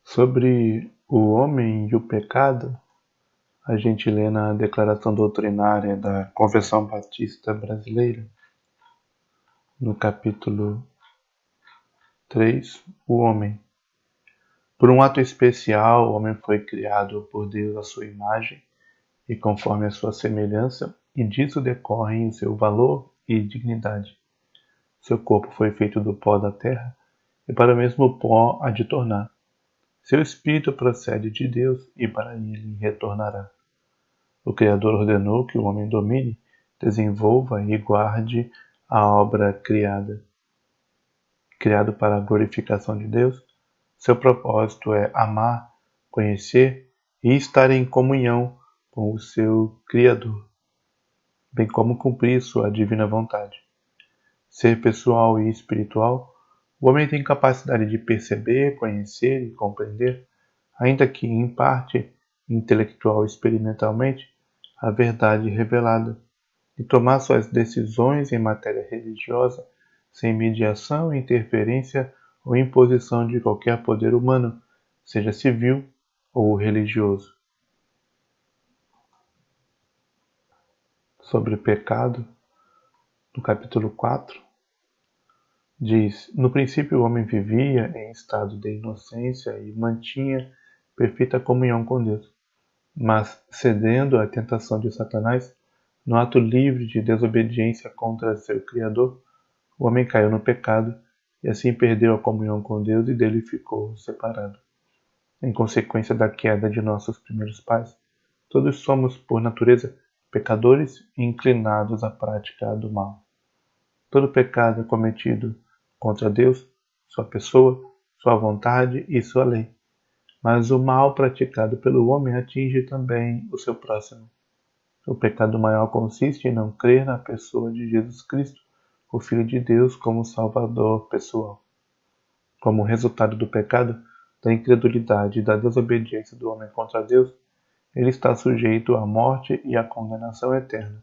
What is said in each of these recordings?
Sobre o homem e o pecado, a gente lê na Declaração Doutrinária da Convenção Batista Brasileira, no capítulo 3, o homem. Por um ato especial, o homem foi criado por Deus à sua imagem e conforme a sua semelhança, e disso decorrem o seu valor e dignidade. Seu corpo foi feito do pó da terra, e para o mesmo pó há de tornar. Seu espírito procede de Deus, e para ele retornará. O Criador ordenou que o homem domine, desenvolva e guarde a obra criada. Criado para a glorificação de Deus, seu propósito é amar, conhecer e estar em comunhão com o seu Criador, bem como cumprir sua divina vontade. Ser pessoal e espiritual, o homem tem capacidade de perceber, conhecer e compreender, ainda que em parte, intelectual e experimentalmente, a verdade revelada, e tomar suas decisões em matéria religiosa sem mediação, interferência ou imposição de qualquer poder humano, seja civil ou religioso. Sobre pecado, no capítulo 4, diz: No princípio o homem vivia em estado de inocência e mantinha perfeita comunhão com Deus. Mas, cedendo à tentação de Satanás, no ato livre de desobediência contra seu Criador, o homem caiu no pecado e assim perdeu a comunhão com Deus e dele ficou separado. Em consequência da queda de nossos primeiros pais, todos somos, por natureza, pecadores e inclinados à prática do mal. Todo pecado é cometido contra Deus, sua pessoa, sua vontade e sua lei. Mas o mal praticado pelo homem atinge também o seu próximo. O pecado maior consiste em não crer na pessoa de Jesus Cristo, o Filho de Deus, como Salvador pessoal. Como resultado do pecado, da incredulidade e da desobediência do homem contra Deus, ele está sujeito à morte e à condenação eterna,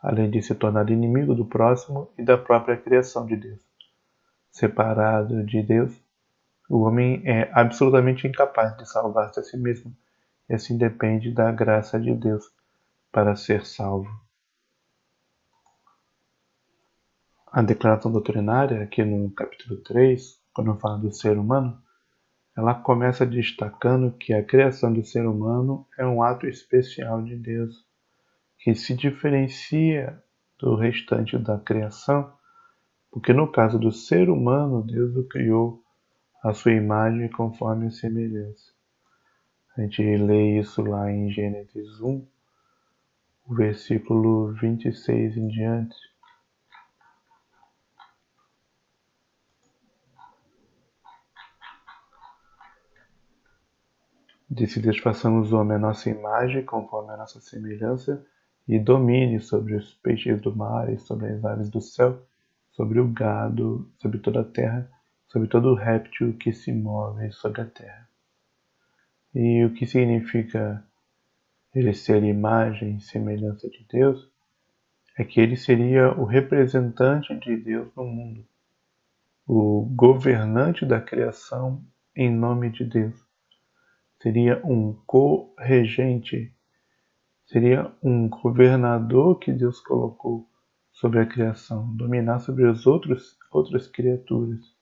além de se tornar inimigo do próximo e da própria criação de Deus. Separado de Deus, o homem é absolutamente incapaz de salvar-se a si mesmo, e assim depende da graça de Deus para ser salvo. A declaração doutrinária, aqui no capítulo 3, quando fala do ser humano, ela começa destacando que a criação do ser humano é um ato especial de Deus, que se diferencia do restante da criação, porque no caso do ser humano, Deus o criou à sua imagem conforme a semelhança. A gente lê isso lá em Gênesis 1, o versículo 26 em diante. Disse Deus: façamos o homem à nossa imagem, conforme a nossa semelhança, e domine sobre os peixes do mar e sobre as aves do céu, sobre o gado, sobre toda a terra, sobre todo réptil que se move sobre a terra. E o que significa ele ser imagem e semelhança de Deus? É que ele seria o representante de Deus no mundo, o governante da criação em nome de Deus. Seria um co-regente, seria um governador que Deus colocou sobre a criação, dominar sobre as outras criaturas.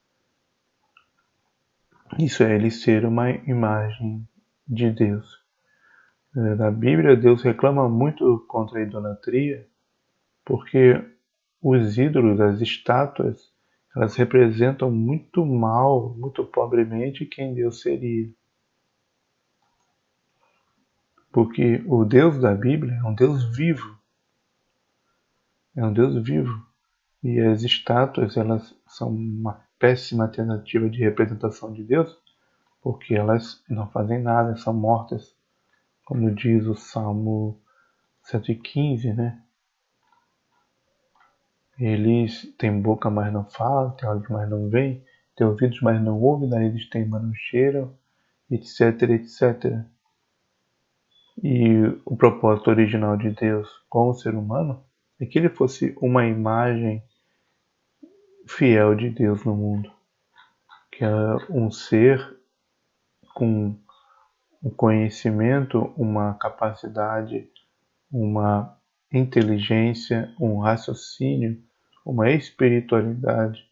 Isso é ele ser uma imagem de Deus. Na Bíblia, Deus reclama muito contra a idolatria, porque os ídolos, as estátuas, elas representam muito mal, muito pobremente quem Deus seria. Porque o Deus da Bíblia é um Deus vivo. É um Deus vivo. E as estátuas, elas são uma péssima alternativa de representação de Deus, porque elas não fazem nada, são mortas. Como diz o Salmo 115, né? Eles têm boca, mas não falam, têm olhos, mas não veem, têm ouvidos, mas não ouvem, narizes têm, mas não cheiram, etc, etc. E o propósito original de Deus com o ser humano é que ele fosse uma imagem fiel de Deus no mundo, que é um ser com um conhecimento, uma capacidade, uma inteligência, um raciocínio, uma espiritualidade,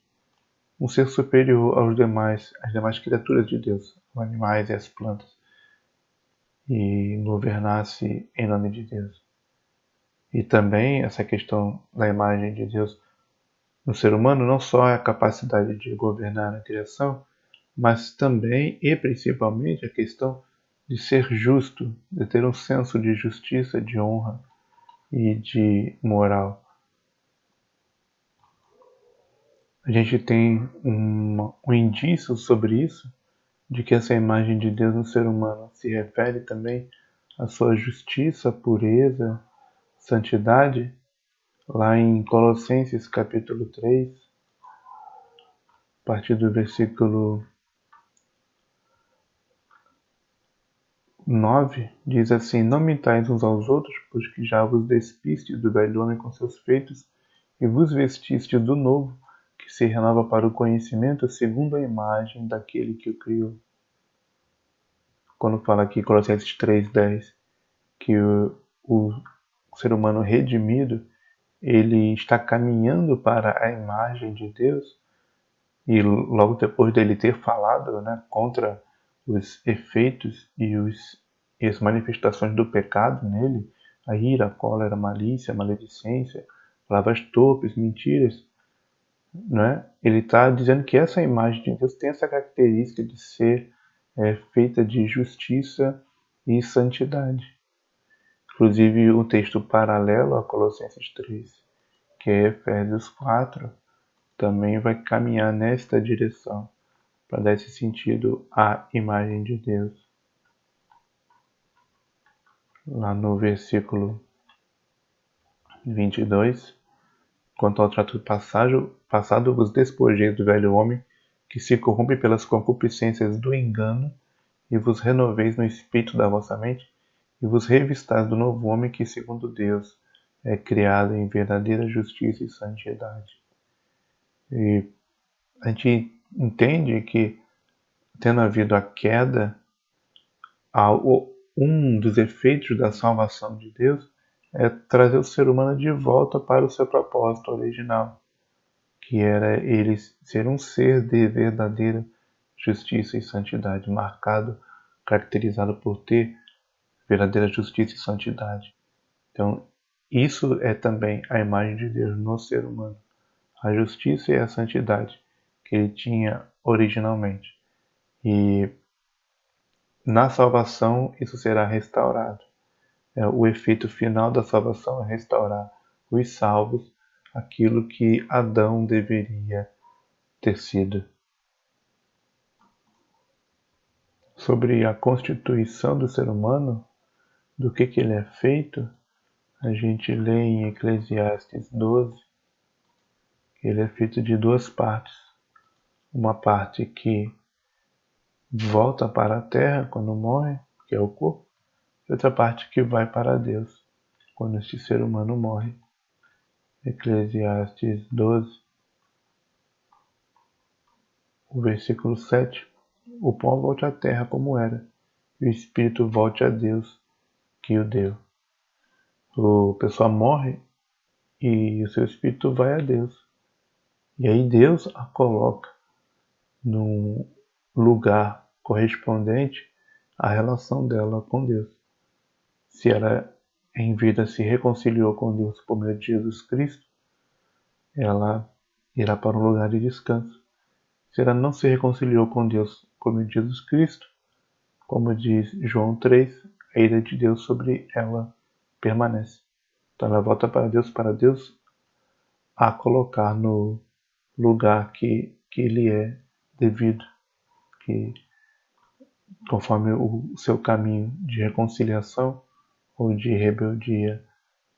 um ser superior às demais criaturas de Deus, os animais e as plantas, e governasse em nome de Deus. E também essa questão da imagem de Deus no ser humano não só é a capacidade de governar a criação, mas também e principalmente a questão de ser justo, de ter um senso de justiça, de honra e de moral. A gente tem um indício sobre isso, de que essa imagem de Deus no ser humano se refere também à sua justiça, pureza, santidade, lá em Colossenses capítulo 3, a partir do versículo 9, diz assim: Não mintais uns aos outros, pois que já vos despistes do velho homem com seus feitos, e vos vestistes do novo, que se renova para o conhecimento segundo a imagem daquele que o criou. Quando fala aqui, Colossenses 3,10, que o ser humano redimido, ele está caminhando para a imagem de Deus, e logo depois dele ter falado, né, contra os efeitos e as manifestações do pecado nele, a ira, a cólera, a malícia, a maledicência, palavras torpes, mentiras, né? Ele está dizendo que essa imagem de Deus tem essa característica de ser feita de justiça e santidade. Inclusive, um texto paralelo a Colossenses 3, que é Efésios 4, também vai caminhar nesta direção, para dar esse sentido à imagem de Deus. Lá no versículo 22, quanto ao trato passado vos despojeis do velho homem, que se corrompe pelas concupiscências do engano, e vos renoveis no espírito da vossa mente, e vos revistais do novo homem que, segundo Deus, é criado em verdadeira justiça e santidade. E a gente entende que, tendo havido a queda, um dos efeitos da salvação de Deus é trazer o ser humano de volta para o seu propósito original, que era ele ser um ser de verdadeira justiça e santidade, caracterizado por ter verdadeira justiça e santidade. Então, isso é também a imagem de Deus no ser humano, a justiça e a santidade que ele tinha originalmente. E na salvação isso será restaurado. O efeito final da salvação é restaurar os salvos aquilo que Adão deveria ter sido. Sobre a constituição do ser humano, do que ele é feito, a gente lê em Eclesiastes 12 que ele é feito de duas partes. Uma parte que volta para a terra quando morre, que é o corpo, e outra parte que vai para Deus quando este ser humano morre. Eclesiastes 12, o versículo 7. O pó volte à terra como era, e o espírito volte a Deus que o deu. A pessoa morre e o seu espírito vai a Deus. E aí Deus a coloca num lugar correspondente à relação dela com Deus. Se ela em vida se reconciliou com Deus por meio de Jesus Cristo, ela irá para um lugar de descanso. Se ela não se reconciliou com Deus por meio de Jesus Cristo, como diz João 3, a ira de Deus sobre ela permanece. Então ela volta para Deus a colocar no lugar que lhe é devido, que conforme o seu caminho de reconciliação ou de rebeldia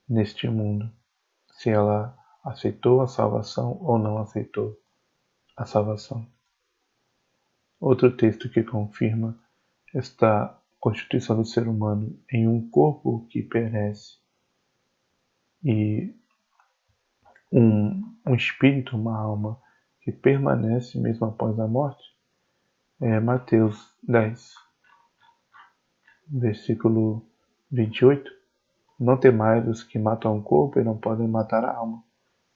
neste mundo, se ela aceitou a salvação ou não aceitou a salvação. Outro texto que confirma esta constituição do ser humano em um corpo que perece e um espírito, uma alma que permanece mesmo após a morte, é Mateus 10. versículo 28. Não temais os que matam o corpo e não podem matar a alma.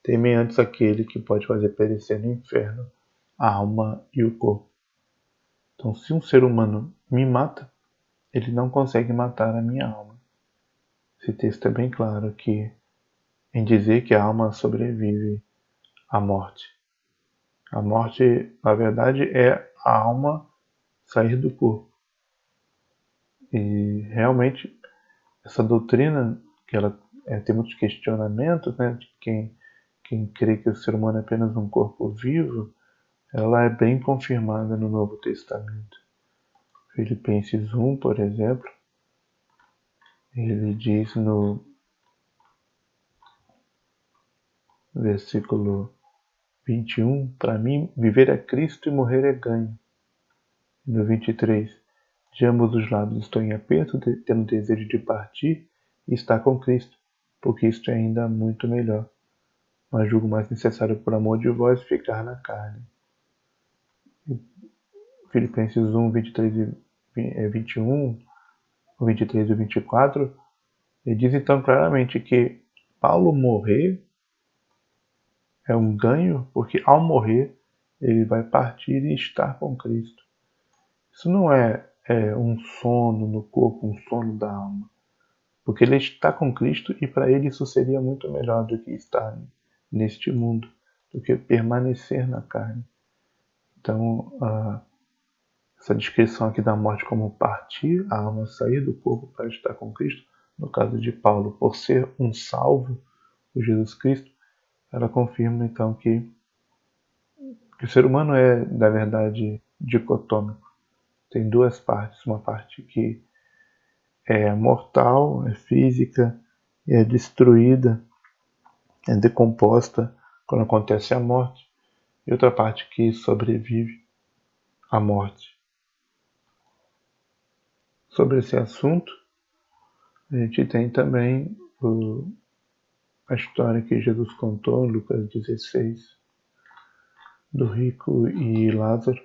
Temem antes aquele que pode fazer perecer no inferno a alma e o corpo. Então, se um ser humano me mata, ele não consegue matar a minha alma. Esse texto é bem claro aqui em dizer que a alma sobrevive à morte. A morte, na verdade, é a alma sair do corpo. E realmente essa doutrina, que ela tem muitos questionamentos, né, de quem crê que o ser humano é apenas um corpo vivo, ela é bem confirmada no Novo Testamento. Filipenses 1, por exemplo, ele diz no versículo 21, para mim, viver é Cristo e morrer é ganho. No 23, de ambos os lados estou em aperto, tendo desejo de partir e estar com Cristo, porque isto é ainda muito melhor. Mas julgo mais necessário, por amor de vós, ficar na carne. Filipenses 1, 23 e 21, 23 e 24, ele diz então claramente que Paulo morrer é um ganho, porque ao morrer ele vai partir e estar com Cristo. Isso não é um sono no corpo, um sono da alma, porque ele está com Cristo e para ele isso seria muito melhor do que estar neste mundo, do que permanecer na carne. Então, essa descrição aqui da morte como partir, a alma sair do corpo para estar com Cristo, no caso de Paulo, por ser um salvo por Jesus Cristo, ela confirma então que o ser humano é, na verdade, dicotômico. Tem duas partes, uma parte que é mortal, é física, é destruída, é decomposta quando acontece a morte, e outra parte que sobrevive à morte. Sobre esse assunto, a gente tem também a história que Jesus contou em Lucas 16, do rico e Lázaro,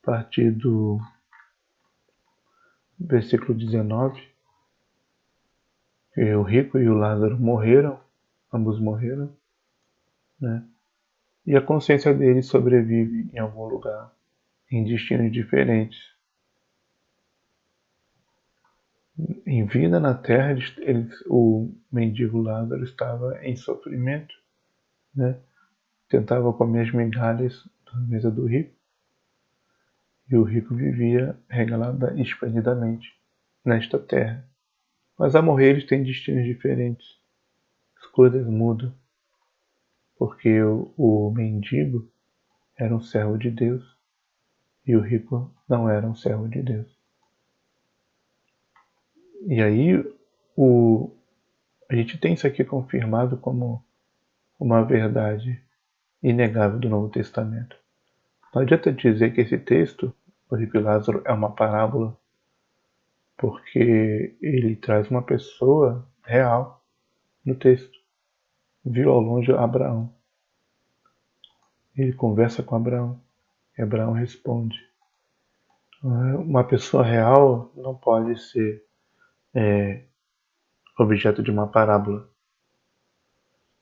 a partir do versículo 19. O rico e o Lázaro morreram, ambos morreram, né? E a consciência deles sobrevive em algum lugar, em destinos diferentes. Em vida na terra, o mendigo Lázaro estava em sofrimento, né? Tentava comer as migalhas da mesa do rico, e o rico vivia regalada esplendidamente nesta terra. Mas ao morrer eles têm destinos diferentes. As coisas mudam, porque o mendigo era um servo de Deus e o rico não era um servo de Deus. E aí a gente tem isso aqui confirmado como uma verdade inegável do Novo Testamento. Não adianta dizer que esse texto, o rico e Lázaro, é uma parábola, porque ele traz uma pessoa real no texto. Viu ao longe Abraão. Ele conversa com Abraão e Abraão responde. Uma pessoa real não pode ser objeto de uma parábola.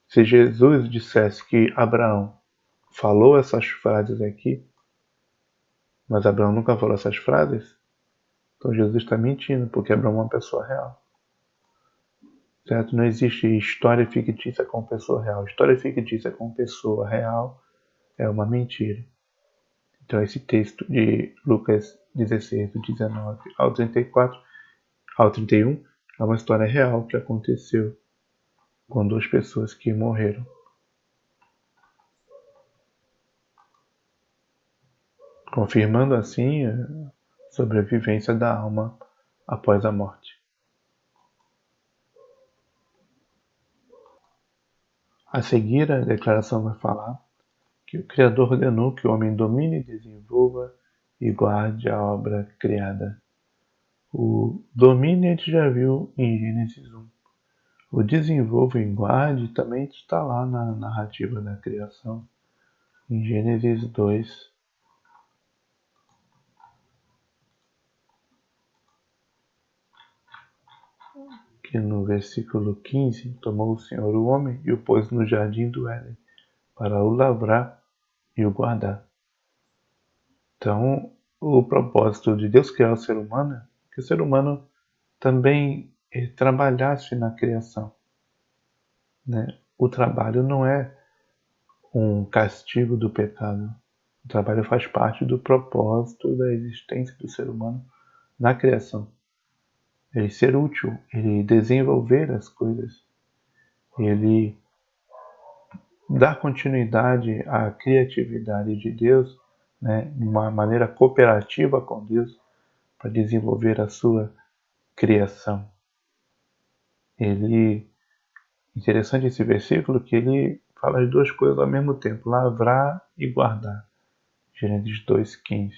Se Jesus dissesse que Abraão falou essas frases aqui, mas Abraão nunca falou essas frases, então Jesus está mentindo, porque Abraão é uma pessoa real. Certo? Não existe história fictícia com pessoa real. História fictícia com pessoa real é uma mentira. Então esse texto de Lucas 16, do 19 ao 34, ao 31, é uma história real que aconteceu com duas pessoas que morreram. Confirmando assim a sobrevivência da alma após a morte. A seguir, a declaração vai falar que o Criador ordenou que o homem domine, desenvolva e guarde a obra criada. O domínio a gente já viu em Gênesis 1. O desenvolva e guarde também está lá na narrativa da criação, em Gênesis 2. que no versículo 15, tomou o Senhor o homem e o pôs no jardim do Éden, para o lavrar e o guardar. Então, o propósito de Deus criar o ser humano é que o ser humano também trabalhasse na criação, né? O trabalho não é um castigo do pecado. O trabalho faz parte do propósito da existência do ser humano na criação. Ele ser útil, ele desenvolver as coisas, ele dar continuidade à criatividade de Deus, né, de uma maneira cooperativa com Deus, para desenvolver a sua criação. Interessante esse versículo que ele fala as duas coisas ao mesmo tempo, lavrar e guardar. Gênesis 2:15.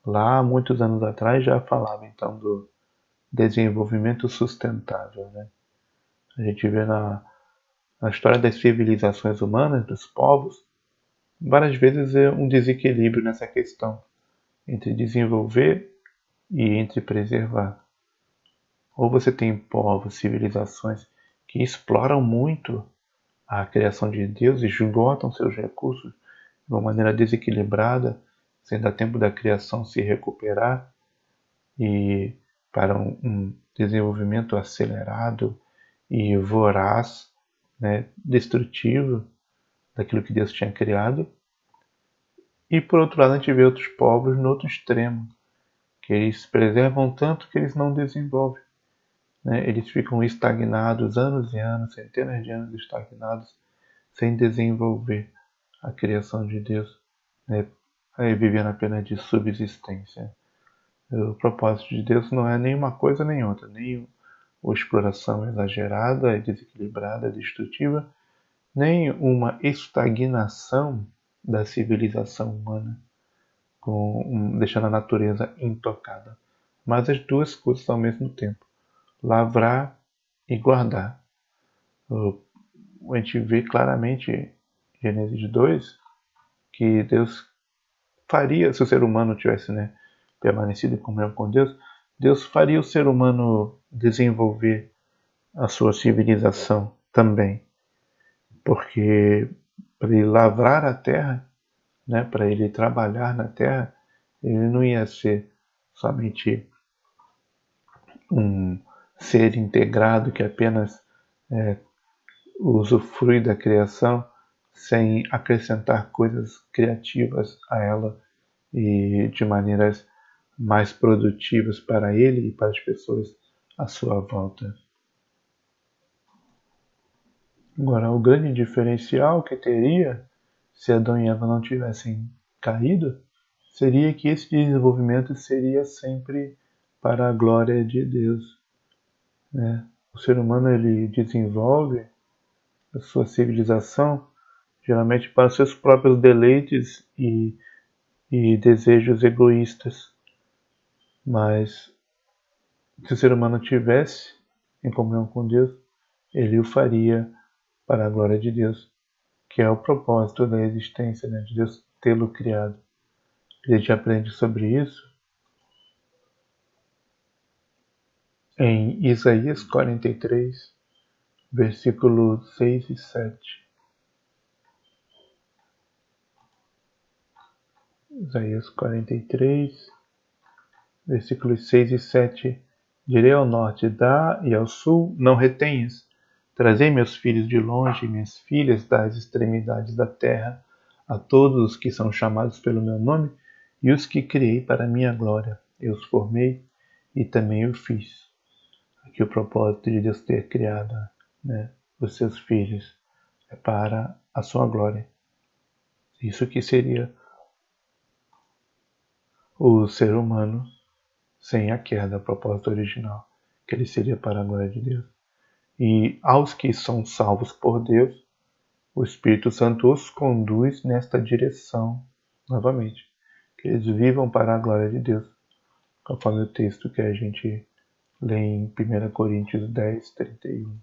Lá, muitos anos atrás, já falava então do desenvolvimento sustentável, né? A gente vê na história das civilizações humanas, dos povos, várias vezes é um desequilíbrio nessa questão entre desenvolver e entre preservar. Ou você tem povos, civilizações que exploram muito a criação de Deus e esgotam seus recursos de uma maneira desequilibrada, sem dar tempo da criação se recuperar, e para um desenvolvimento acelerado e voraz, né, destrutivo daquilo que Deus tinha criado. E por outro lado, a gente vê outros povos no outro extremo, que eles preservam tanto que eles não desenvolvem, né? Eles ficam estagnados anos e anos, centenas de anos estagnados, sem desenvolver a criação de Deus, né? Aí vivendo apenas de subsistência. O propósito de Deus não é nem uma coisa nem outra, nem uma exploração exagerada e desequilibrada, destrutiva, nem uma estagnação da civilização humana, deixando a natureza intocada, mas as duas coisas ao mesmo tempo, lavrar e guardar. A gente vê claramente em Gênesis 2 que Deus faria, se o ser humano tivesse, né, permanecido em comunhão com Deus, Deus faria o ser humano desenvolver a sua civilização também, porque para ele lavrar a terra, né, para ele trabalhar na terra, ele não ia ser somente um ser integrado que apenas usufrui da criação sem acrescentar coisas criativas a ela e de maneiras mais produtivas para ele e para as pessoas à sua volta. Agora, o grande diferencial que teria se Adão e Eva não tivessem caído seria que esse desenvolvimento seria sempre para a glória de Deus, né? O ser humano ele desenvolve a sua civilização geralmente para seus próprios deleites e desejos egoístas. Mas se o ser humano tivesse em comunhão com Deus, ele o faria para a glória de Deus, que é o propósito da existência, né, de Deus tê-lo criado. A gente aprende sobre isso em Isaías 43, versículos 6 e 7. Isaías 43, versículos 6 e 7. Direi ao norte, dá, e ao sul, não retenhas. Trazei meus filhos de longe, minhas filhas das extremidades da terra, a todos os que são chamados pelo meu nome, e os que criei para a minha glória. Eu os formei e também o fiz. Aqui o propósito de Deus ter criado, né, os seus filhos é para a sua glória. Isso que seria o ser humano sem a queda, o propósito original, que ele seria para a glória de Deus. E aos que são salvos por Deus, o Espírito Santo os conduz nesta direção, novamente, que eles vivam para a glória de Deus, conforme o texto que a gente lê em 1 Coríntios 10, 31.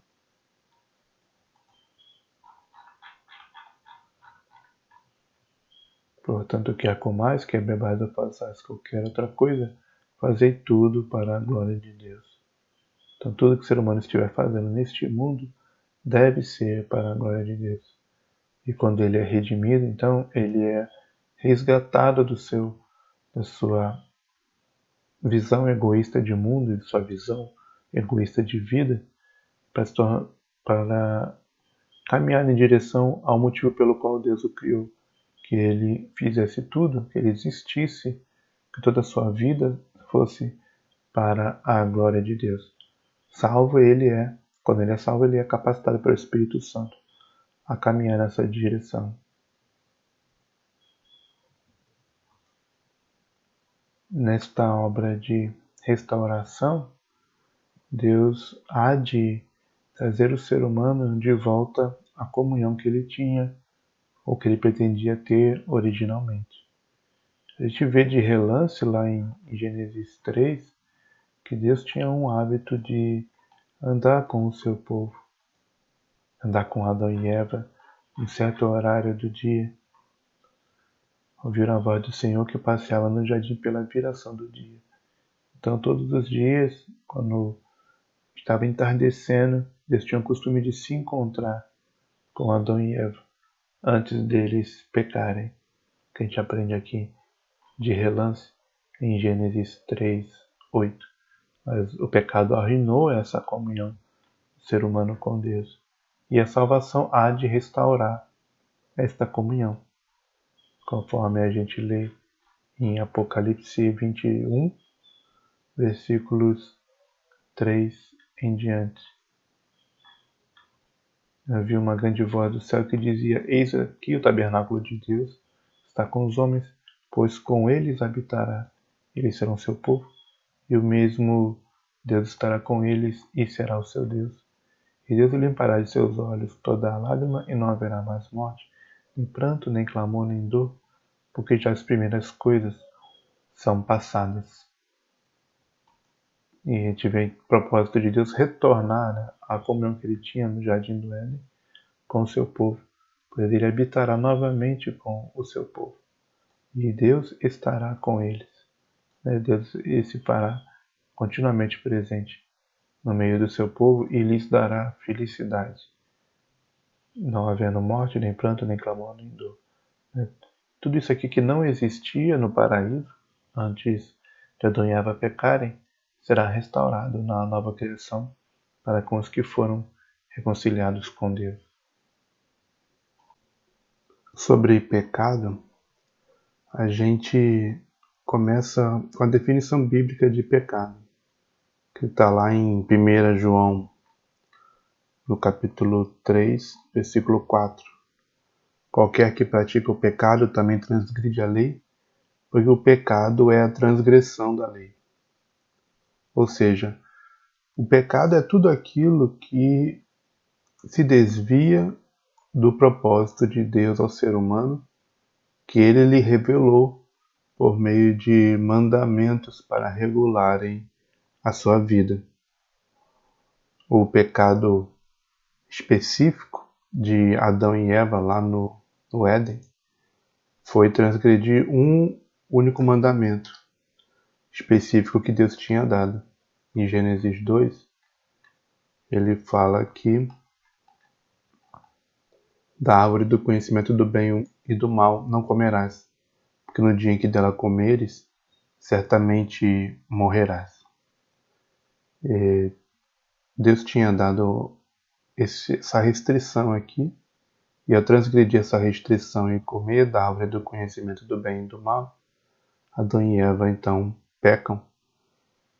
Portanto, quer comais, quer bebais ou façais qualquer outra coisa, fazei tudo para a glória de Deus. Então tudo que o ser humano estiver fazendo neste mundo deve ser para a glória de Deus. E quando ele é redimido, então ele é resgatado da sua visão egoísta de mundo, de sua visão egoísta de vida, para caminhar em direção ao motivo pelo qual Deus o criou. Que ele fizesse tudo, que ele existisse, que toda a sua vida fosse para a glória de Deus. Quando ele é salvo, ele é capacitado pelo Espírito Santo a caminhar nessa direção. Nesta obra de restauração, Deus há de trazer o ser humano de volta à comunhão que ele tinha, ou que ele pretendia ter originalmente. A gente vê de relance lá em Gênesis 3 que Deus tinha um hábito de andar com o seu povo, andar com Adão e Eva em certo horário do dia. Ouviram a voz do Senhor que passeava no jardim pela viração do dia. Então, todos os dias, quando estava entardecendo, Deus tinha o costume de se encontrar com Adão e Eva antes deles pecarem, que a gente aprende aqui de relance em Gênesis 3:8. Mas o pecado arruinou essa comunhão do ser humano com Deus. E a salvação há de restaurar esta comunhão, conforme a gente lê em Apocalipse 21, versículos 3 em diante. Havia uma grande voz do céu que dizia: Eis aqui o tabernáculo de Deus, está com os homens, pois com eles habitará. Eles serão seu povo, e o mesmo Deus estará com eles e será o seu Deus. E Deus limpará de seus olhos toda a lágrima, e não haverá mais morte, nem pranto, nem clamor, nem dor, porque já as primeiras coisas são passadas. E a gente vê o propósito de Deus retornar, né, à comunhão que ele tinha no Jardim do Éden com o seu povo, pois ele habitará novamente com o seu povo. E Deus estará com eles. Né? Deus se fará continuamente presente no meio do seu povo e lhes dará felicidade, não havendo morte, nem pranto, nem clamor, nem dor. Né? Tudo isso aqui que não existia no paraíso antes de Adão e Eva pecarem, será restaurado na nova criação para com os que foram reconciliados com Deus. Sobre pecado, a gente começa com a definição bíblica de pecado, que está lá em 1 João, no capítulo 3, versículo 4. Qualquer que pratica o pecado também transgride a lei, porque o pecado é a transgressão da lei. Ou seja, o pecado é tudo aquilo que se desvia do propósito de Deus ao ser humano, que ele lhe revelou por meio de mandamentos para regularem a sua vida. O pecado específico de Adão e Eva lá no Éden foi transgredir um único mandamento específico que Deus tinha dado. Em Gênesis 2, ele fala que da árvore do conhecimento do bem e do mal não comerás, porque no dia em que dela comeres, certamente morrerás. Deus tinha dado essa restrição aqui, e ao transgredir essa restrição e comer da árvore do conhecimento do bem e do mal, Adão e Eva então pecam,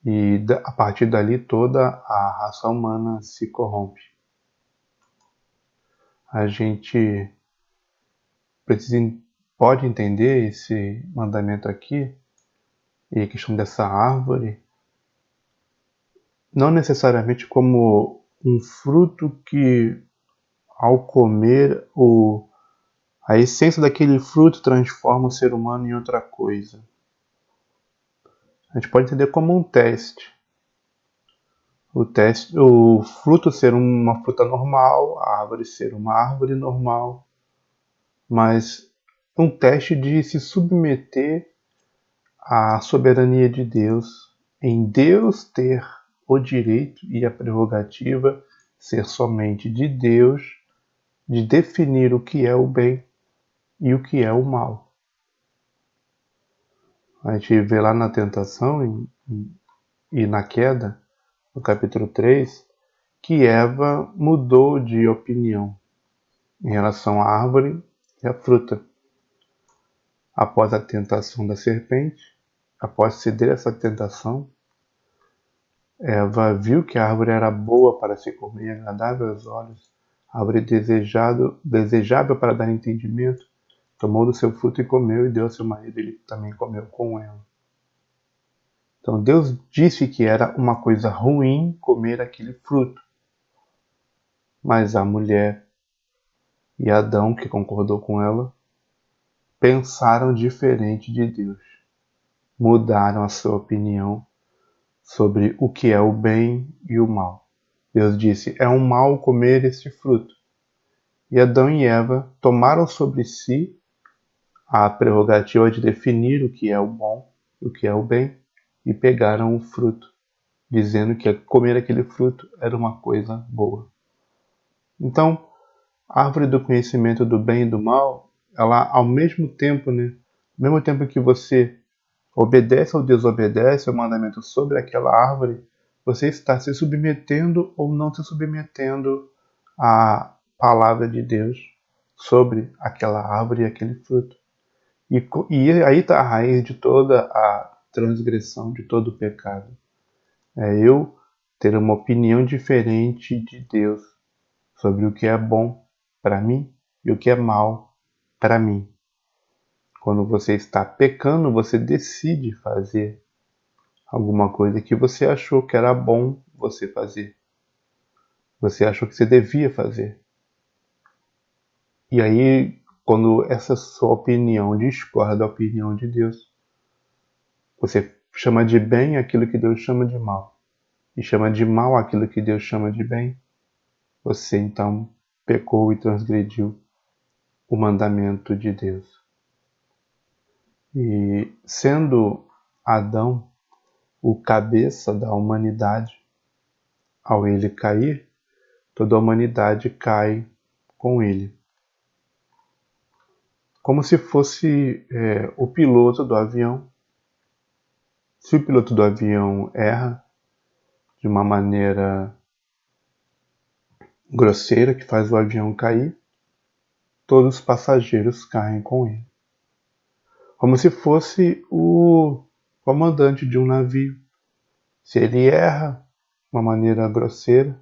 e a partir dali toda a raça humana se corrompe. A gente pode entender esse mandamento aqui e a questão dessa árvore não necessariamente como um fruto que, ao comer, a essência daquele fruto transforma o ser humano em outra coisa. A gente pode entender como um teste. O fruto ser uma fruta normal, a árvore ser uma árvore normal, mas um teste de se submeter à soberania de Deus, em Deus ter o direito e a prerrogativa ser somente de Deus de definir o que é o bem e o que é o mal. A gente vê lá na tentação e na queda, no capítulo 3, que Eva mudou de opinião em relação à árvore e à fruta. Após a tentação da serpente, após ceder essa tentação, Eva viu que a árvore era boa para se comer, agradável aos olhos, árvore desejável para dar entendimento, tomou do seu fruto e comeu, e deu ao seu marido, ele também comeu com ela. Então Deus disse que era uma coisa ruim comer aquele fruto. Mas a mulher e Adão, que concordou com ela, pensaram diferente de Deus. Mudaram a sua opinião sobre o que é o bem e o mal. Deus disse: é um mal comer este fruto. E Adão e Eva tomaram sobre si a prerrogativa de definir o que é o bom e o que é o bem, e pegaram o fruto, dizendo que comer aquele fruto era uma coisa boa. Então, a árvore do conhecimento do bem e do mal, ela ao mesmo tempo, ao mesmo tempo que você obedece ou desobedece ao mandamento sobre aquela árvore, você está se submetendo ou não se submetendo à palavra de Deus sobre aquela árvore e aquele fruto. E aí está a raiz de toda a transgressão, de todo o pecado. É eu ter uma opinião diferente de Deus sobre o que é bom para mim e o que é mal para mim. Quando você está pecando, você decide fazer alguma coisa que você achou que era bom você fazer. Você achou que você devia fazer. E aí, quando essa sua opinião discorda da opinião de Deus, você chama de bem aquilo que Deus chama de mal. E chama de mal aquilo que Deus chama de bem. Você então pecou e transgrediu o mandamento de Deus. E sendo Adão o cabeça da humanidade, ao ele cair, toda a humanidade cai com ele. Como se fosse o piloto do avião. Se o piloto do avião erra de uma maneira grosseira que faz o avião cair, todos os passageiros caem com ele. Como se fosse o comandante de um navio. Se ele erra de uma maneira grosseira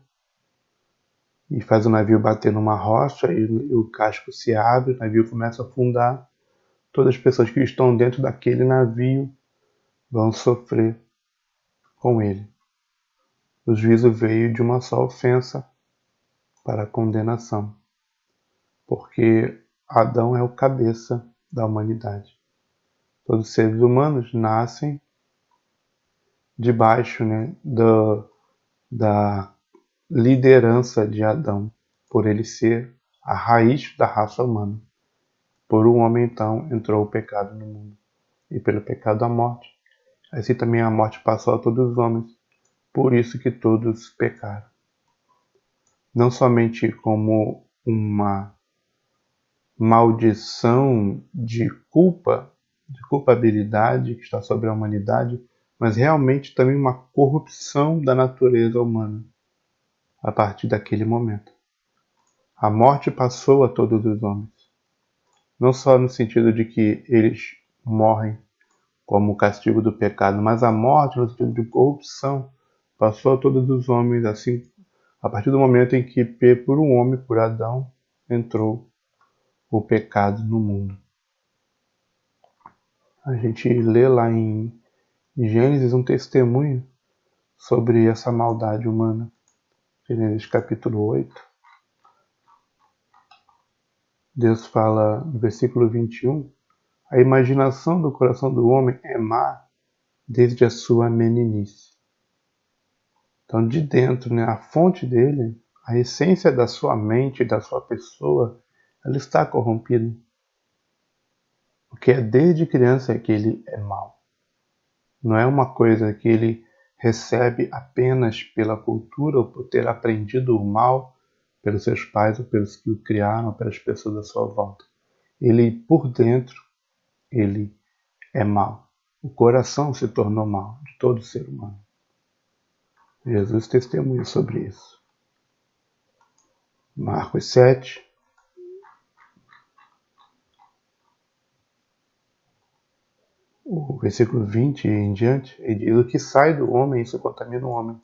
e faz o navio bater numa rocha e o casco se abre, o navio começa a afundar, todas as pessoas que estão dentro daquele navio vão sofrer com ele. O juízo veio de uma só ofensa para a condenação, porque Adão é o cabeça da humanidade. Todos os seres humanos nascem debaixo da liderança de Adão, por ele ser a raiz da raça humana. Por um homem, então, entrou o pecado no mundo, e pelo pecado a morte. Assim também a morte passou a todos os homens, por isso que todos pecaram. Não somente como uma maldição de culpabilidade que está sobre a humanidade, mas realmente também uma corrupção da natureza humana a partir daquele momento. A morte passou a todos os homens, não só no sentido de que eles morrem como castigo do pecado, mas a morte no sentido de corrupção passou a todos os homens, assim, a partir do momento em que por um homem, por Adão, entrou o pecado no mundo. A gente lê lá em Gênesis um testemunho sobre essa maldade humana. Gênesis capítulo 8. Deus fala no versículo 21, a imaginação do coração do homem é má desde a sua meninice. Então, de dentro, a fonte dele, a essência da sua mente, da sua pessoa, ela está corrompida. Porque é desde criança que ele é mau. Não é uma coisa que ele recebe apenas pela cultura ou por ter aprendido o mal pelos seus pais ou pelos que o criaram, ou pelas pessoas à sua volta. Ele, por dentro, ele é mau. O coração se tornou mau de todo ser humano. Jesus testemunha sobre isso. Marcos 7, o versículo 20 em diante, ele diz: o que sai do homem, isso contamina o homem,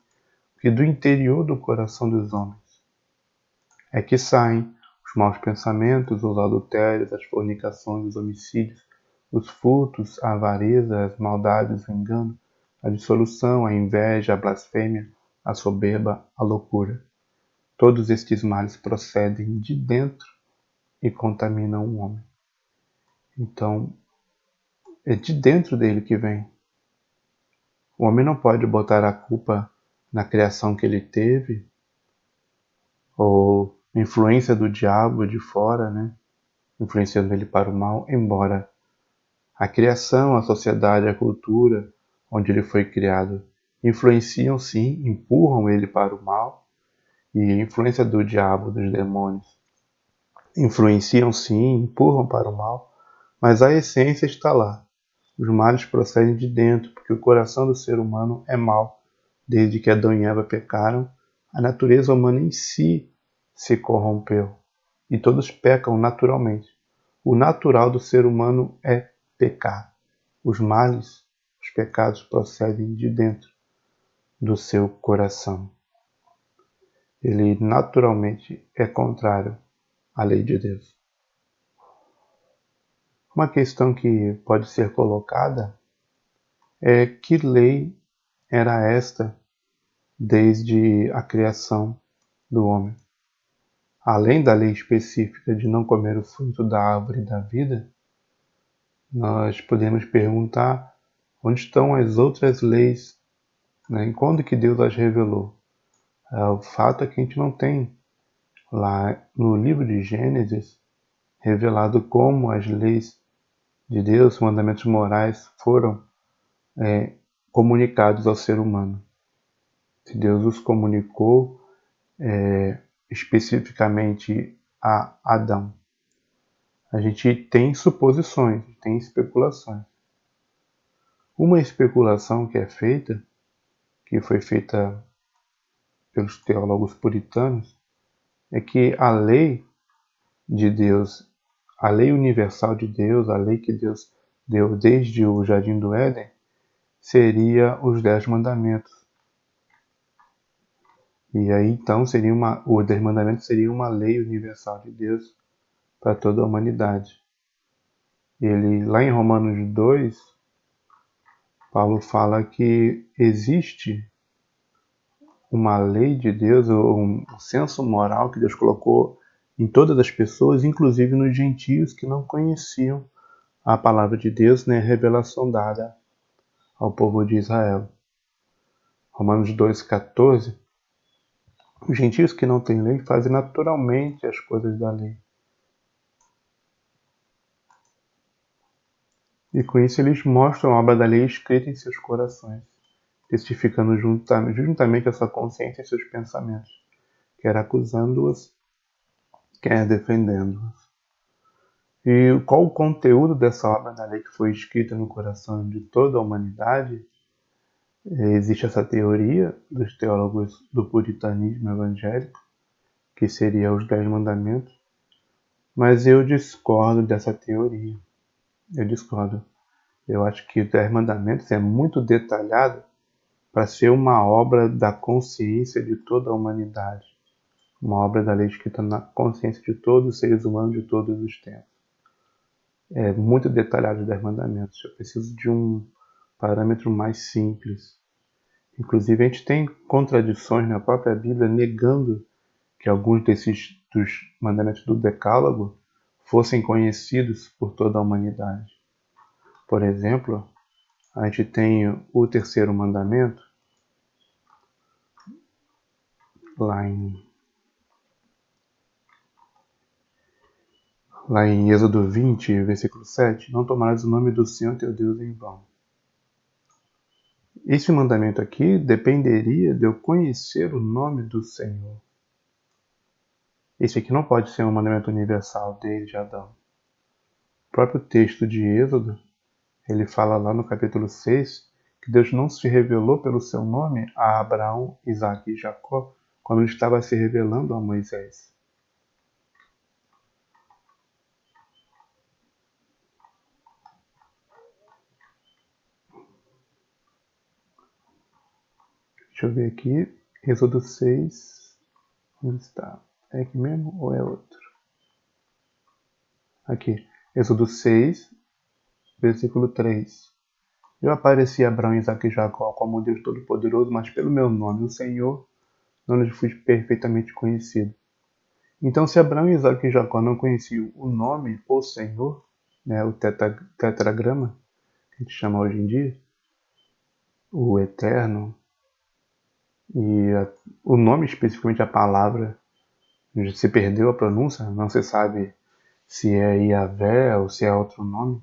porque do interior do coração dos homens é que saem os maus pensamentos, os adultérios, as fornicações, os homicídios, os furtos, a avareza, as maldades, o engano, a dissolução, a inveja, a blasfêmia, a soberba, a loucura. Todos estes males procedem de dentro e contaminam o homem. Então, é de dentro dele que vem. O homem não pode botar a culpa na criação que ele teve, ou influência do diabo de fora, né? Influenciando ele para o mal, embora a criação, a sociedade, a cultura onde ele foi criado influenciam sim, empurram ele para o mal, e a influência do diabo, dos demônios, influenciam sim, empurram para o mal, mas a essência está lá. Os males procedem de dentro, porque o coração do ser humano é mau. Desde que Adão e Eva pecaram, a natureza humana em si se corrompeu. E todos pecam naturalmente. O natural do ser humano é pecar. Os males, os pecados procedem de dentro do seu coração. Ele naturalmente é contrário à lei de Deus. Uma questão que pode ser colocada é: que lei era esta desde a criação do homem? Além da lei específica de não comer o fruto da árvore da vida, nós podemos perguntar onde estão as outras leis, né? E quando que Deus as revelou? O fato é que a gente não tem lá no livro de Gênesis revelado como as leis de Deus, os mandamentos morais, foram comunicados ao ser humano. Se Deus os comunicou especificamente a Adão. A gente tem suposições, tem especulações. Uma especulação que é feita, que foi feita pelos teólogos puritanos, é que a lei de Deus, a lei universal de Deus, a lei que Deus deu desde o Jardim do Éden, seria os 10 mandamentos. E aí então os 10 mandamentos seria uma lei universal de Deus para toda a humanidade. Ele, lá em Romanos 2, Paulo fala que existe uma lei de Deus, ou um senso moral que Deus colocou em todas as pessoas, inclusive nos gentios que não conheciam a palavra de Deus, nem a revelação dada ao povo de Israel. Romanos 2,14: os gentios que não têm lei fazem naturalmente as coisas da lei. E com isso eles mostram a obra da lei escrita em seus corações, testificando juntamente a sua consciência e seus pensamentos, quer acusando-os, quer defendendo-os. E qual o conteúdo dessa obra da lei que foi escrita no coração de toda a humanidade? Existe essa teoria dos teólogos do puritanismo evangélico, que seria os 10 mandamentos, mas eu discordo dessa teoria. Eu discordo. Eu acho que os 10 mandamentos é muito detalhado para ser uma obra da consciência de toda a humanidade, uma obra da lei escrita na consciência de todos os seres humanos de todos os tempos. É muito detalhado os 10 mandamentos. Eu preciso de um parâmetro mais simples. Inclusive, a gente tem contradições na própria Bíblia negando que alguns dos mandamentos do Decálogo fossem conhecidos por toda a humanidade. Por exemplo, a gente tem o terceiro mandamento, lá em Êxodo 20, versículo 7, não tomarás o nome do Senhor teu Deus em vão. Esse mandamento aqui dependeria de eu conhecer o nome do Senhor. Esse aqui não pode ser um mandamento universal desde Adão. O próprio texto de Êxodo, ele fala lá no capítulo 6 que Deus não se revelou pelo seu nome a Abraão, Isaque e Jacó quando ele estava se revelando a Moisés. Deixa eu ver aqui, Êxodo 6, onde está? É aqui mesmo ou é outro? Aqui, Êxodo 6, versículo 3. Eu apareci a Abraão, Isaque e Jacó como Deus Todo-Poderoso, mas pelo meu nome, o Senhor, não lhes fui perfeitamente conhecido. Então, se Abraão, Isaque e Jacó não conheciam o nome, o Senhor, né, o tetragrama, que a gente chama hoje em dia, o Eterno, e o nome, especificamente a palavra, se perdeu a pronúncia, não se sabe se é Yahvé ou se é outro nome.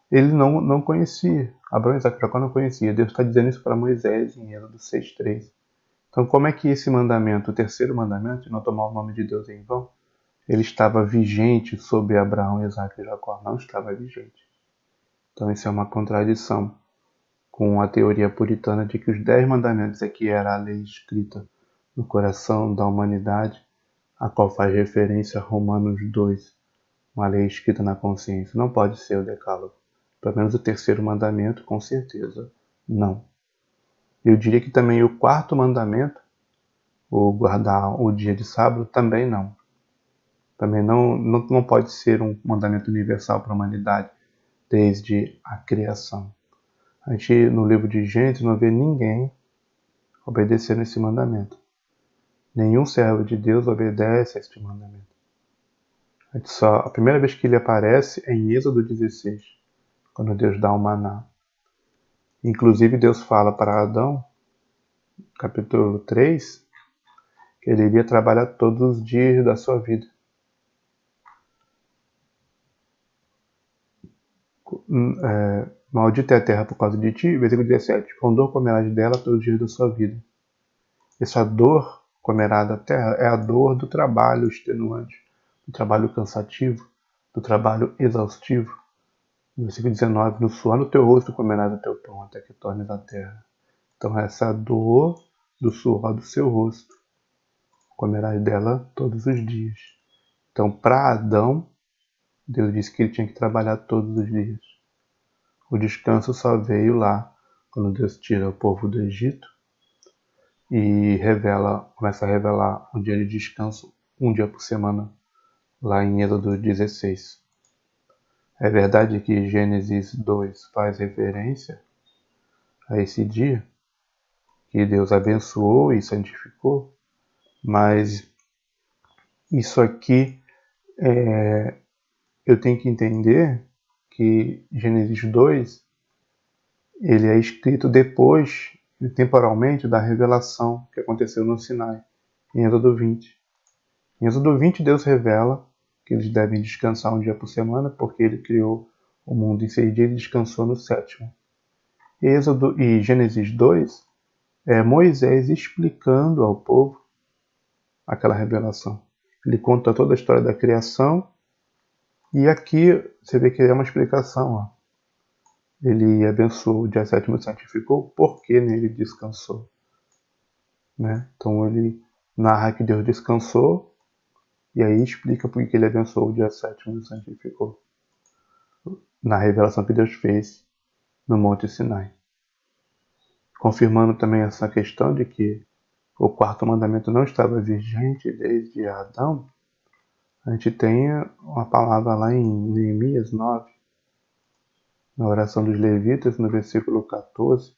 Ele não conhecia, Abraão, Isaque e Jacó não conhecia. Deus está dizendo isso para Moisés em Êxodo 6:3. Então, como é que esse mandamento, o terceiro mandamento, de não tomar o nome de Deus em vão, ele estava vigente sobre Abraão, Isaque e Jacó? Não estava vigente. Então, isso é uma contradição com a teoria puritana de que os 10 mandamentos aqui era a lei escrita no coração da humanidade, a qual faz referência a Romanos 2, uma lei escrita na consciência. Não pode ser o decálogo. Pelo menos o terceiro mandamento, com certeza, não. Eu diria que também o quarto mandamento, o guardar o dia de sábado, também não. Também não pode ser um mandamento universal para a humanidade desde a criação. A gente, no livro de Gênesis, não vê ninguém obedecendo esse mandamento. Nenhum servo de Deus obedece a este mandamento. A primeira vez que ele aparece é em Êxodo 16, quando Deus dá o maná. Inclusive, Deus fala para Adão, capítulo 3, que ele iria trabalhar todos os dias da sua vida. Maldita é a terra por causa de ti, versículo 17. Com dor comerás dela todos os dias da sua vida. Essa dor comerá da terra é a dor do trabalho extenuante, do trabalho cansativo, do trabalho exaustivo. No versículo 19, no suor do teu rosto comerás o teu pão, até que tornes a terra. Então essa dor do suor do seu rosto, comerás dela todos os dias. Então, para Adão, Deus disse que ele tinha que trabalhar todos os dias. O descanso só veio lá, quando Deus tira o povo do Egito e começa a revelar um dia de descanso, um dia por semana, lá em Êxodo 16. É verdade que Gênesis 2 faz referência a esse dia, que Deus abençoou e santificou, mas isso aqui eu tenho que entender que Gênesis 2 ele é escrito depois, temporalmente, da revelação que aconteceu no Sinai, em Êxodo 20. Em Êxodo 20, Deus revela que eles devem descansar um dia por semana, porque ele criou o mundo em 6 dias e descansou no sétimo. Êxodo e Gênesis 2 é Moisés explicando ao povo aquela revelação. Ele conta toda a história da criação e aqui você vê que é uma explicação. Ó. Ele abençoou o dia sétimo e santificou porque nele descansou. Né? Então ele narra que Deus descansou e aí explica por que ele abençoou o dia sétimo e santificou. Na revelação que Deus fez no Monte Sinai. Confirmando também essa questão de que o quarto mandamento não estava vigente desde Adão, a gente tem uma palavra lá em Neemias 9, na oração dos levitas, no versículo 14,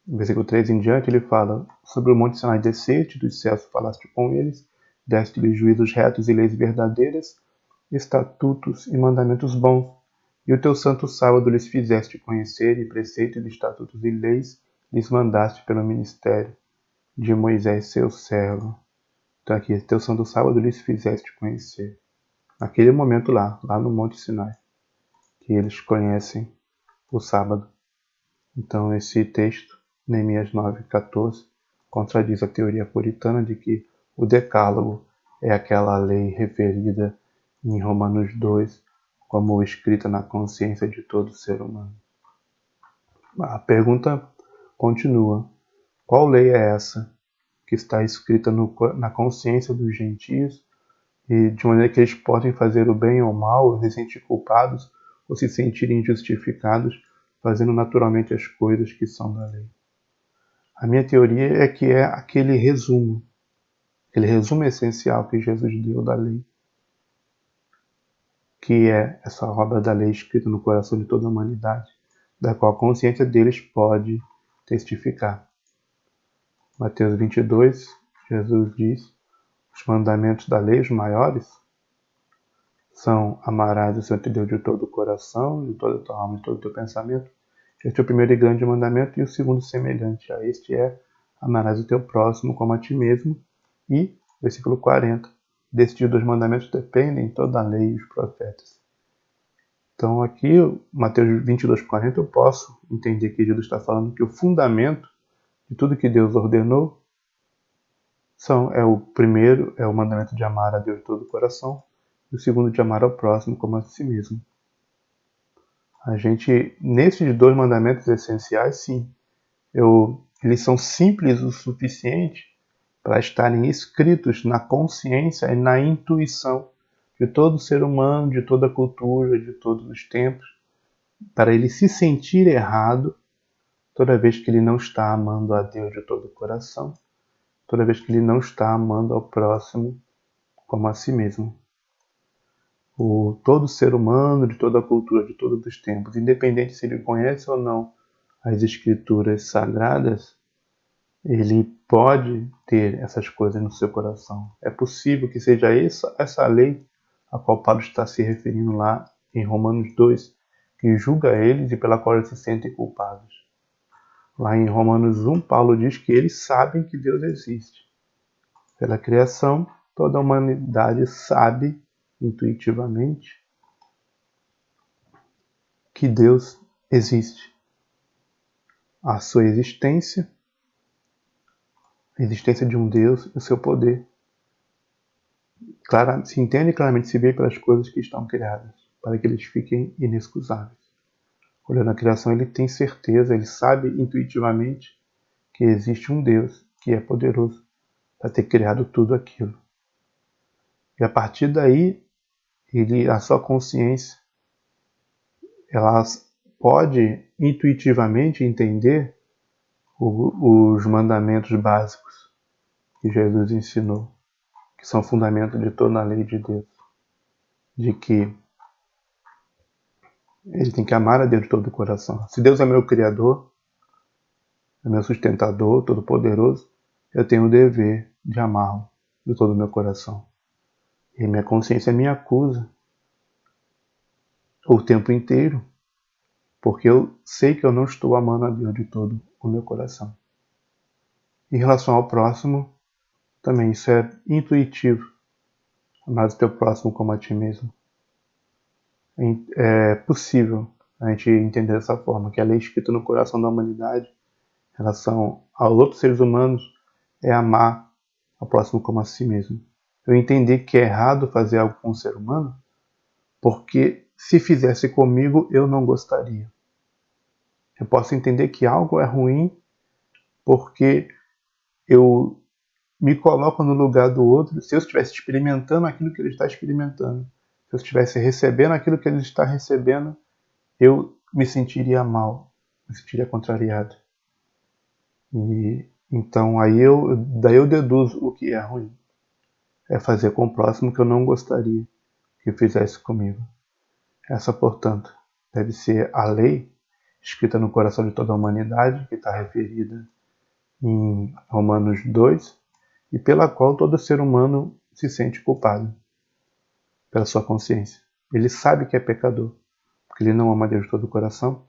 no versículo 3 em diante, ele fala: sobre o monte Sinai desceste, dos céus falaste com eles, deste-lhes juízos retos e leis verdadeiras, estatutos e mandamentos bons, e o teu santo sábado lhes fizeste conhecer, e preceitos, estatutos e leis lhes mandaste pelo ministério de Moisés, seu servo. Então aqui, teu santo sábado lhes fizeste conhecer. Naquele momento lá no Monte Sinai, que eles conhecem o sábado. Então esse texto, Neemias 9:14, contradiz a teoria puritana de que o Decálogo é aquela lei referida em Romanos 2 como escrita na consciência de todo ser humano. A pergunta continua: qual lei é essa que está escrita na consciência dos gentios e de maneira que eles podem fazer o bem ou o mal, ou se sentir culpados ou se sentirem injustificados, fazendo naturalmente as coisas que são da lei? A minha teoria é que é aquele resumo essencial que Jesus deu da lei, que é essa obra da lei escrita no coração de toda a humanidade, da qual a consciência deles pode testificar. Mateus 22, Jesus diz: os mandamentos da lei, os maiores, são: amarás o Senhor teu Deus de todo o coração, de toda a tua alma, de todo o teu pensamento. Este é o primeiro e grande mandamento, e o segundo semelhante a este é: amarás o teu próximo como a ti mesmo. E, versículo 40, destes dois mandamentos dependem toda a lei e os profetas. Então aqui, Mateus 22:40, eu posso entender que Jesus está falando que o fundamento de tudo que Deus ordenou o primeiro é o mandamento de amar a Deus de todo o coração, e o segundo de amar ao próximo como a si mesmo. Nesses dois mandamentos essenciais, sim, eles são simples o suficiente para estarem escritos na consciência e na intuição de todo ser humano, de toda cultura, de todos os tempos, para ele se sentir errado toda vez que ele não está amando a Deus de todo o coração, toda vez que ele não está amando ao próximo como a si mesmo. Todo ser humano, de toda a cultura, de todos os tempos, independente se ele conhece ou não as escrituras sagradas, ele pode ter essas coisas no seu coração. É possível que seja essa lei a qual Paulo está se referindo lá em Romanos 2, que julga eles e pela qual eles se sentem culpados. Lá em Romanos 1, Paulo diz que eles sabem que Deus existe. Pela criação, toda a humanidade sabe intuitivamente que Deus existe. A sua existência, a existência de um Deus e o seu poder, se entende claramente, se vê pelas coisas que estão criadas, para que eles fiquem inexcusáveis. Olhando a criação, ele tem certeza, ele sabe intuitivamente que existe um Deus que é poderoso para ter criado tudo aquilo. E a partir daí, a sua consciência, ela pode intuitivamente entender os mandamentos básicos que Jesus ensinou, que são fundamento de toda a lei de Deus, de que ele tem que amar a Deus de todo o coração. Se Deus é meu Criador, é meu sustentador, todo-poderoso, eu tenho o dever de amá-lo de todo o meu coração. E minha consciência me acusa o tempo inteiro, porque eu sei que eu não estou amando a Deus de todo o meu coração. Em relação ao próximo, também isso é intuitivo. Amar o teu próximo como a ti mesmo. É possível a gente entender dessa forma, que a lei escrita no coração da humanidade em relação aos outros seres humanos é amar ao próximo como a si mesmo. Eu entender que é errado fazer algo com um ser humano, porque se fizesse comigo, eu não gostaria. Eu posso entender que algo é ruim porque eu me coloco no lugar do outro. Se eu estivesse experimentando aquilo que ele está experimentando, se eu estivesse recebendo aquilo que ele está recebendo, eu me sentiria mal, me sentiria contrariado. E então daí eu deduzo o que é ruim. É fazer com o próximo que eu não gostaria que fizesse comigo. Essa, portanto, deve ser a lei escrita no coração de toda a humanidade, que está referida em Romanos 2, e pela qual todo ser humano se sente culpado pela sua consciência. Ele sabe que é pecador, porque ele não ama Deus de todo o coração,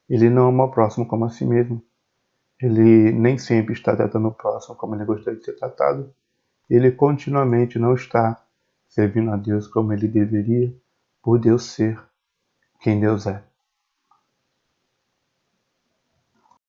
ele não ama o próximo como a si mesmo, ele nem sempre está tratando o próximo como ele gostaria de ser tratado, ele continuamente não está servindo a Deus como ele deveria, por Deus ser quem Deus é.